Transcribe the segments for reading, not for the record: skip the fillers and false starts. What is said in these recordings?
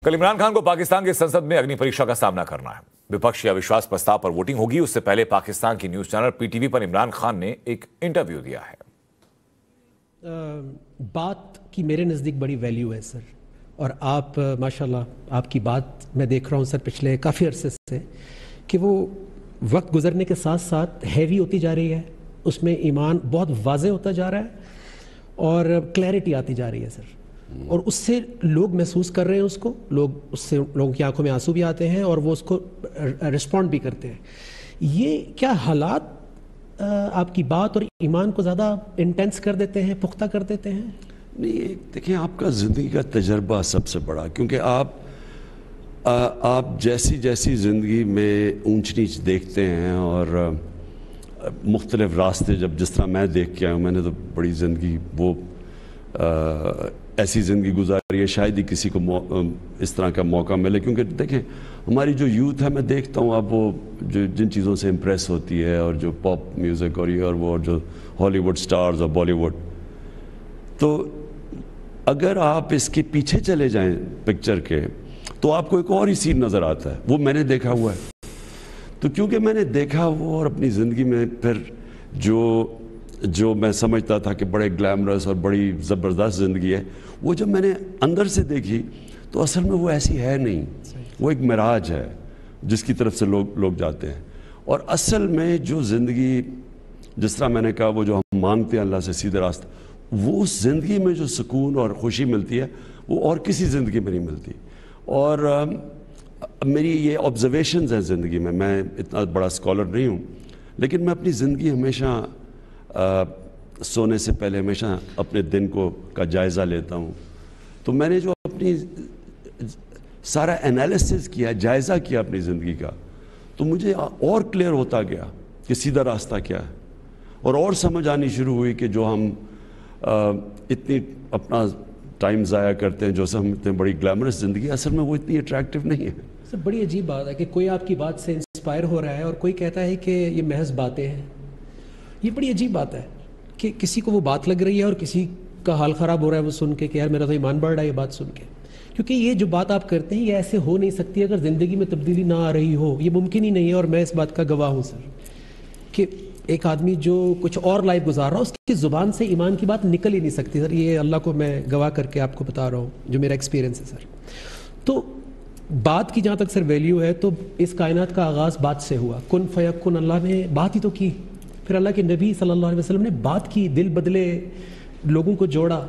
कल इमरान खान को पाकिस्तान की संसद में अग्नि परीक्षा का सामना करना है। विपक्ष के अविश्वास प्रस्ताव पर वोटिंग होगी। उससे पहले पाकिस्तान की न्यूज चैनल पीटीवी पर इमरान खान ने एक इंटरव्यू दिया है। बात की मेरे नज़दीक बड़ी वैल्यू है सर, और आप माशाल्लाह आपकी बात मैं देख रहा हूँ सर पिछले काफ़ी अरसे से कि वो वक्त गुजरने के साथ साथ हैवी होती जा रही है, उसमें ईमान बहुत वाज़े होता जा रहा है और क्लैरिटी आती जा रही है सर, और उससे लोग महसूस कर रहे हैं उसको, उससे लोगों की आंखों में आंसू भी आते हैं और वो उसको रिस्पॉन्ड भी करते हैं। ये क्या हालात आपकी बात और ईमान को ज़्यादा इंटेंस कर देते हैं, पुख्ता कर देते हैं? नहीं, देखिए आपका ज़िंदगी का तजर्बा सबसे बड़ा, क्योंकि आप जैसी जैसी ज़िंदगी में ऊंच नीच देखते हैं और मुख्तलिफ रास्ते, जब जिस तरह मैं देख के आया हूँ, मैंने तो बड़ी ज़िंदगी वो ऐसी ज़िंदगी गुजारी है, शायद ही किसी को इस तरह का मौका मिले। क्योंकि देखें हमारी जो यूथ है, मैं देखता हूँ अब वो जो जिन चीज़ों से इम्प्रेस होती है, और जो पॉप म्यूज़िक और ये और वो, और जो हॉलीवुड स्टार्स और बॉलीवुड, तो अगर आप इसके पीछे चले जाएं पिक्चर के, तो आपको एक और ही सीन नज़र आता है। वो मैंने देखा हुआ है, तो क्योंकि मैंने देखा वो, और अपनी ज़िंदगी में फिर जो मैं समझता था कि बड़े ग्लैमरस और बड़ी ज़बरदस्त ज़िंदगी है, वो जब मैंने अंदर से देखी तो असल में वो ऐसी है नहीं। वो एक मिराज है जिसकी तरफ से लोग जाते हैं। और असल में जो ज़िंदगी, जिस तरह मैंने कहा, वो जो हम मांगते हैं अल्लाह से सीधे रास्ता, वो उस ज़िंदगी में जो सुकून और खुशी मिलती है वो और किसी ज़िंदगी में नहीं मिलती। और मेरी ये ऑब्जर्वेशंस हैं ज़िंदगी में। मैं इतना बड़ा स्कॉलर नहीं हूँ, लेकिन मैं अपनी ज़िंदगी हमेशा सोने से पहले हमेशा अपने दिन का जायज़ा लेता हूँ। तो मैंने जो अपनी सारा एनालिसिस किया, जायज़ा किया अपनी ज़िंदगी का, तो मुझे और क्लियर होता गया कि सीधा रास्ता क्या है, और समझ आनी शुरू हुई कि जो हम इतनी अपना टाइम ज़ाया करते हैं, जो हम इतनी बड़ी ग्लैमरस ज़िंदगी, असल में वो इतनी अट्रैक्टिव नहीं है। सर बड़ी अजीब बात है कि कोई आपकी बात से इंस्पायर हो रहा है और कोई कहता है कि ये महज बातें हैं। ये बड़ी अजीब बात है कि किसी को वो बात लग रही है और किसी का हाल ख़राब हो रहा है वो सुन के कि यार मेरा तो ईमान बढ़ रहा है ये बात सुन के। क्योंकि ये जो बात आप करते हैं ये ऐसे हो नहीं सकती अगर ज़िंदगी में तब्दीली ना आ रही हो, ये मुमकिन ही नहीं है। और मैं इस बात का गवाह हूँ सर कि एक आदमी जो कुछ और लाइफ गुजार रहा है उसकी ज़ुबान से ईमान की बात निकल ही नहीं सकती सर। ये अल्लाह को मैं गवाह करके आपको बता रहा हूँ, जो मेरा एक्सपीरियंस है सर। तो बात की जहाँ तक सर वैल्यू है, तो इस कायनात का आगाज़ बात से हुआ, कुन फयकुन, अल्लाह ने बात ही तो की। फिर अल्लाह के नबी सल्लल्लाहु अलैहि वसल्लम ने बात की, दिल बदले, लोगों को जोड़ा,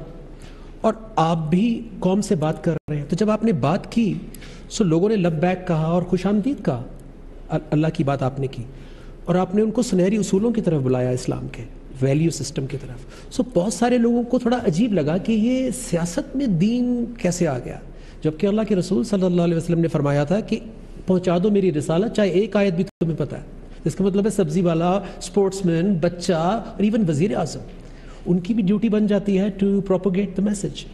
और आप भी कौम से बात कर रहे हैं। तो जब आपने बात की सो लोगों ने लब्बैक कहा और खुशामदीद कहा, अल्लाह की बात आपने की, और आपने उनको सुनहरी उसूलों की तरफ बुलाया, इस्लाम के वैल्यू सिस्टम की तरफ। सो बहुत सारे लोगों को थोड़ा अजीब लगा कि ये सियासत में दीन कैसे आ गया, जबकि अल्लाह के रसूल सल्लल्लाहु अलैहि वसल्लम ने फरमाया था कि पहुँचा दो मेरी रिसालत, चाहे एक आयत भी तुम्हें पता है। इसका मतलब है सब्जी वाला, स्पोर्ट्समैन, बच्चा और इवन वज़ीर आज़म, उनकी भी ड्यूटी बन जाती है टू प्रोपोगेट द मैसेज।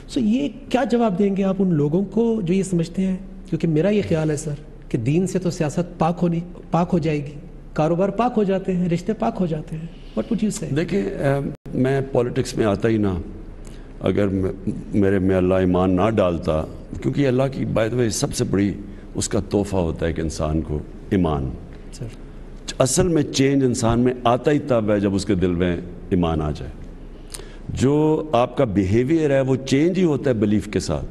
सो ये क्या जवाब देंगे आप उन लोगों को जो ये समझते हैं? क्योंकि मेरा ये ख्याल है सर कि दीन से तो सियासत पाक हो जाएगी, कारोबार पाक हो जाते हैं, रिश्ते पाक हो जाते हैं। व्हाट वुड यू से? देखिए मैं पॉलिटिक्स में आता ही ना अगर मेरे में अल्लाह ईमान ना डालता, क्योंकि अल्लाह की बाय द वे सबसे बड़ी उसका तोहफा होता है कि इंसान को ईमान। सर असल में चेंज इंसान में आता ही तब है जब उसके दिल में ईमान आ जाए। जो आपका बिहेवियर है वो चेंज ही होता है बिलीफ के साथ।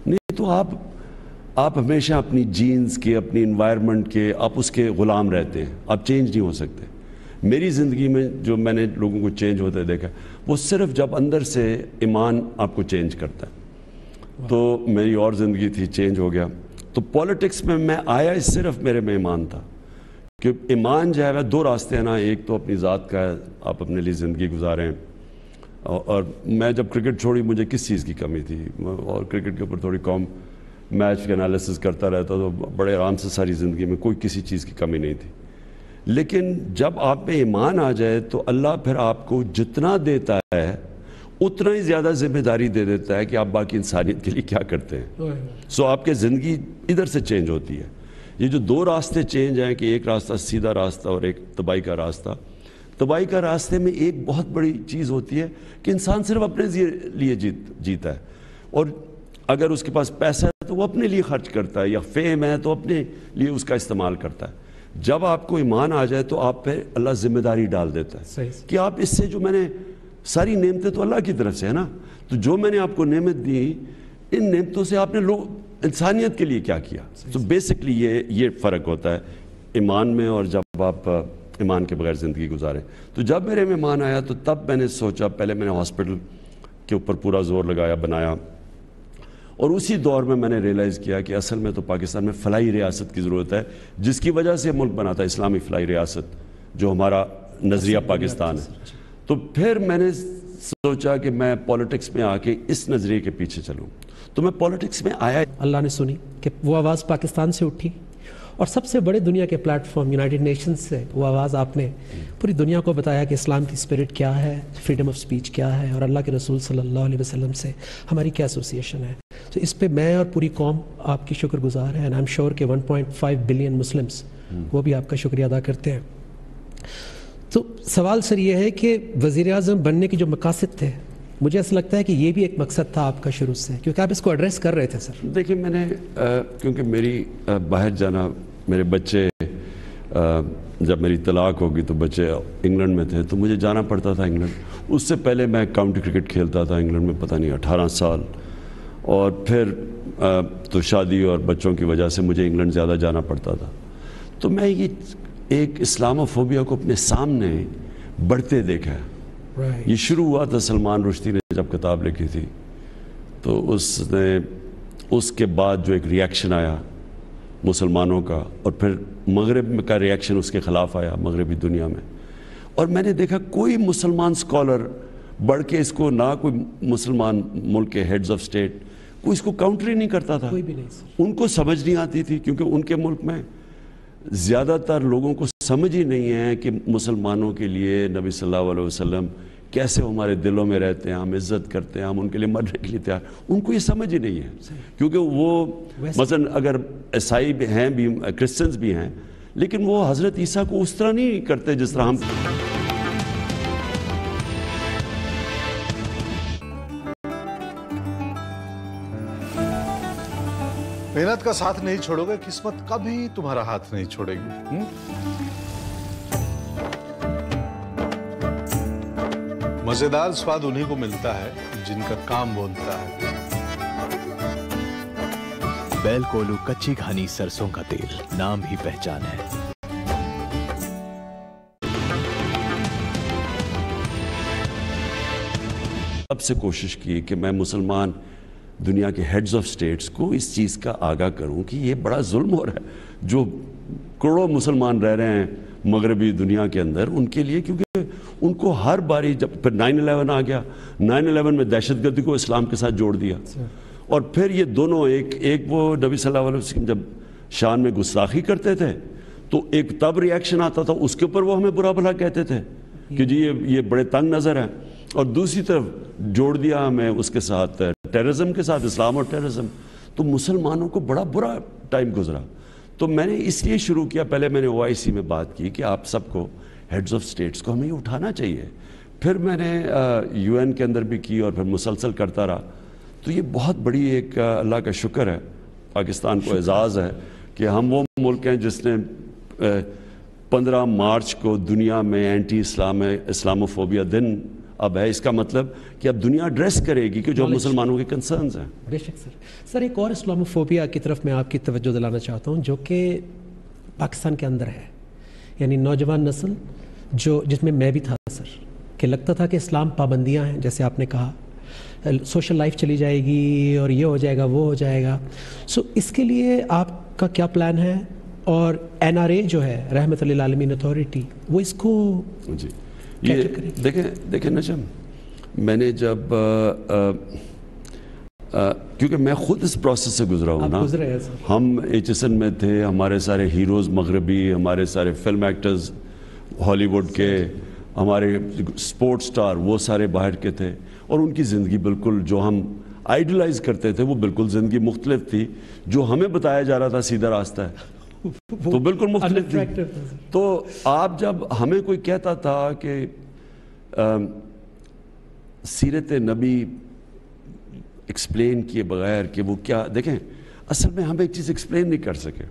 नहीं तो आप हमेशा अपनी जीन्स के, अपनी इन्वायरमेंट के, आप उसके ग़ुलाम रहते हैं, आप चेंज नहीं हो सकते। मेरी ज़िंदगी में जो मैंने लोगों को चेंज होते देखा, वो सिर्फ जब अंदर से ईमान आपको चेंज करता है। तो मेरी और ज़िंदगी थी, चेंज हो गया। तो पॉलिटिक्स में मैं आया सिर्फ मेरे में ईमान था कि ईमान जो है दो रास्ते हैं ना, एक तो अपनी ज़ात का है, आप अपने लिए ज़िंदगी गुजारें। और मैं जब क्रिकेट छोड़ी मुझे किस चीज़ की कमी थी, और क्रिकेट के ऊपर थोड़ी कम मैच के एनालिसिस करता रहता, तो बड़े आराम से सारी ज़िंदगी में कोई किसी चीज़ की कमी नहीं थी। लेकिन जब आप में ईमान आ जाए तो अल्लाह फिर आपको जितना देता है उतना ही ज़्यादा जिम्मेदारी दे देता है कि आप बाकी इंसानियत के लिए क्या करते हैं। सो आपकी ज़िंदगी इधर से चेंज होती है। ये जो दो रास्ते चेंज हैं कि एक रास्ता सीधा रास्ता और एक तबाही का रास्ता, तबाही का रास्ते में एक बहुत बड़ी चीज़ होती है कि इंसान सिर्फ अपने लिए जीता है, और अगर उसके पास पैसा है تو وہ اپنے لیے خرچ کرتا ہے، یا فیم ہے تو اپنے لیے اس کا استعمال کرتا ہے۔ جب آپ کو ایمان آ جائے تو آپ پہ اللہ ذمہ داری ڈال دیتا ہے کہ آپ اس سے جو میں نے ساری نعمتیں تو اللہ کی طرف سے ہے نا، تو جو میں نے آپ کو نعمت دی ان نعمتوں سے آپ نے انسانیت کے لیے کیا کیا۔ تو بیسکلی یہ فرق ہوتا ہے ایمان میں اور جب آپ ایمان کے بغیر زندگی گزاریں۔ تو جب میرے میں ایمان آیا تو تب میں نے سوچا، پہلے میں نے ہاسپٹل کے اوپر پورا زور لگایا، بنایا، اور اسی دور میں نے ریئلائز کیا کہ اصل میں تو پاکستان میں فلاحی ریاست کی ضرورت ہے، جس کی وجہ سے ملک بنا تھا اسلامی فلاحی ریاست، جو ہمارا نظریہ پاکستان ہے۔ تو پھر میں نے سوچا کہ میں پولیٹکس میں آ کے اس نظریے کے پیچھے چلوں، تو میں پولیٹکس میں آیا۔ اللہ نے سنی کہ وہ آواز پاکستان سے اٹھی، اور سب سے بڑے دنیا کے پلیٹ فارم یونائٹڈ نیشنز سے وہ آواز آپ نے پوری دنیا کو بتایا کہ اسلام کی اسپرٹ کیا ہے، فریڈم آف سپیچ کیا ہے، اور اللہ کے رسول صلی اللہ علیہ وسلم سے ہماری کیا ایسوسیشن ہے۔ تو اس پہ میں اور پوری قوم آپ کی شکر گزار ہے، اینڈ آئی ایم شیور کہ 1.5 بلین مسلمس وہ بھی آپ کا شکریہ ادا کرتے ہیں۔ تو سوال سر یہ ہے کہ وزیر اعظم بننے کے جو مقاصد تھے، مجھے ایسا لگتا ہے کہ یہ بھی ایک مقصد تھا آپ کا شروع سے، کیونکہ آپ اس کو ایڈریس کر رہے تھے سر۔ دیکھیں میں نے کیونکہ میری باہر جانا، میرے بچے جب میری طلاق ہوگی تو بچے انگلینڈ میں تھے تو مجھے جانا پڑتا تھا انگلینڈ۔ اس سے پہلے میں کاؤنٹی کرکٹ کھیلتا تھا انگلینڈ میں، پتہ نہیں 18 سال، اور پھر تو شادی اور بچوں کی وجہ سے مجھے انگلینڈ زیادہ جانا پڑتا تھا۔ تو میں یہ ایک اسلاموفوبیا کو اپنے سامنے بڑھتے دیکھا ہے۔ یہ شروع ہوا تھا سلمان رشدی نے جب کتاب لکھی تھی، تو اس کے بعد جو ایک ریاکشن آیا مسلمانوں کا، اور پھر مغرب کا ریاکشن اس کے خلاف آیا مغربی دنیا میں، اور میں نے دیکھا کوئی مسلمان سکولر بڑھ کے اس کو، نہ کوئی مسلمان ملک کے ہیڈز آف اسٹیٹ کوئی اس کو کاؤنٹر ہی نہیں کرتا تھا۔ کوئی بھی نہیں سر۔ ان کو سمجھ نہیں آتی تھی، کیونکہ ان کے ملک میں زیادہ تر لوگوں کو سمجھ ہی نہیں ہے کہ مسلمانوں کے لیے نبی صلی اللہ علیہ وسلم کیسے ہمارے دلوں میں رہتے ہیں، ہم عزت کرتے ہیں، ہم ان کے لیے مرنے کے لیے تیار۔ ان کو یہ سمجھ ہی نہیں ہے، کیونکہ وہ مثلا اگر عیسائی بھی ہیں، بھی کرسچنز بھی ہیں، لیکن وہ حضرت عیسیٰ کو اس طرح نہیں کرتے جس طرح ہم۔ محنت کا ساتھ نہیں چھوڑو گے، قسمت کبھی تمہارا ہاتھ نہیں چھوڑے گی۔ مزیدار سواد انہیں کو ملتا ہے جن کا کام بولتا ہے۔ بیل کولو کچی گھانی سرسوں کا تیل، نام ہی پہچان ہے۔ اب سے کوشش کی کہ میں مسلمان دنیا کے ہیڈز آف سٹیٹس کو اس چیز کا آگاہ کروں کہ یہ بڑا ظلم ہو رہا ہے جو کروڑوں مسلمان رہ رہے ہیں مغربی دنیا کے اندر، ان کے لیے، کیونکہ ان کو ہر باری جب پھر 9/11 آ گیا، 9/11 میں دہشت گردی کو اسلام کے ساتھ جوڑ دیا، اور پھر یہ دونوں ایک وہ نبی صلی اللہ علیہ وسلم جب شان میں گستاخی کرتے تھے تو ایک تب ریاکشن آتا تھا، اس کے اوپر وہ ہمیں برا بھلا کہتے تھے کہ جی یہ بڑے تنگ نظر ہیں، اور دوسری طرف جوڑ دیا ہمیں اس کے ساتھ ٹیررزم کے ساتھ، اسلام اور ٹیررزم۔ تو مسلمانوں کو بڑا برا ٹائم گزرا۔ تو میں نے اس لیے شروع کیا، پہلے میں نے OIC میں بات کی کہ آپ سب کو ہیڈز آف سٹیٹس کو ہمیں یہ اٹھانا چاہیے، پھر میں نے UN کے اندر بھی کی، اور پھر مسلسل کرتا رہا۔ تو یہ بہت بڑی ایک اللہ کا شکر ہے، پاکستان کو اعزاز ہے کہ ہم وہ ملک ہیں جس نے 15 مارچ کو دنیا میں اینٹی اسلاموفوبیا دن اب ہے۔ اس کا مطلب کہ اب دنیا ایڈریس کرے گی کہ جو مسلمانوں کے کنسرنز ہیں۔ بے شک سر۔ سر ایک اور اسلاموفوبیا کی طرف میں آپ کی توجہ دلانا چاہتا ہوں، جو کہ پاکستان کے اندر ہے، یعنی نوجوان نسل جس میں میں بھی تھا سر، کہ لگتا تھا کہ اسلام پابندیاں ہیں، جیسے آپ نے کہا سوشل لائف چلی جائے گی اور یہ ہو جائے گا وہ ہو جائے گا۔ سو اس کے لیے آپ کا کیا پلان ہے؟ اور NRA جو ہے رحمت للعالمین اتھارٹی، وہ اس کو جی یہ دیکھیں نجم، میں نے جب کیونکہ میں خود اس پروسیس سے گزرا ہوں نا، ہم HSN میں تھے، ہمارے سارے ہیروز مغربی، ہمارے سارے فلم ایکٹرز ہالی ووڈ کے، ہمارے سپورٹ سٹار وہ سارے باہر کے تھے، اور ان کی زندگی بالکل جو ہم آئیڈلائز کرتے تھے وہ بالکل زندگی مختلف تھی، جو ہمیں بتایا جا رہا تھا سیدھا راستہ ہے تو بالکل مختلف تھی۔ تو آپ جب ہمیں کوئی کہتا تھا کہ سیرت نبی ایکسپلین کیے بغیر کہ وہ کیا، دیکھیں اصل میں ہم ایک چیز ایکسپلین نہیں کر سکے.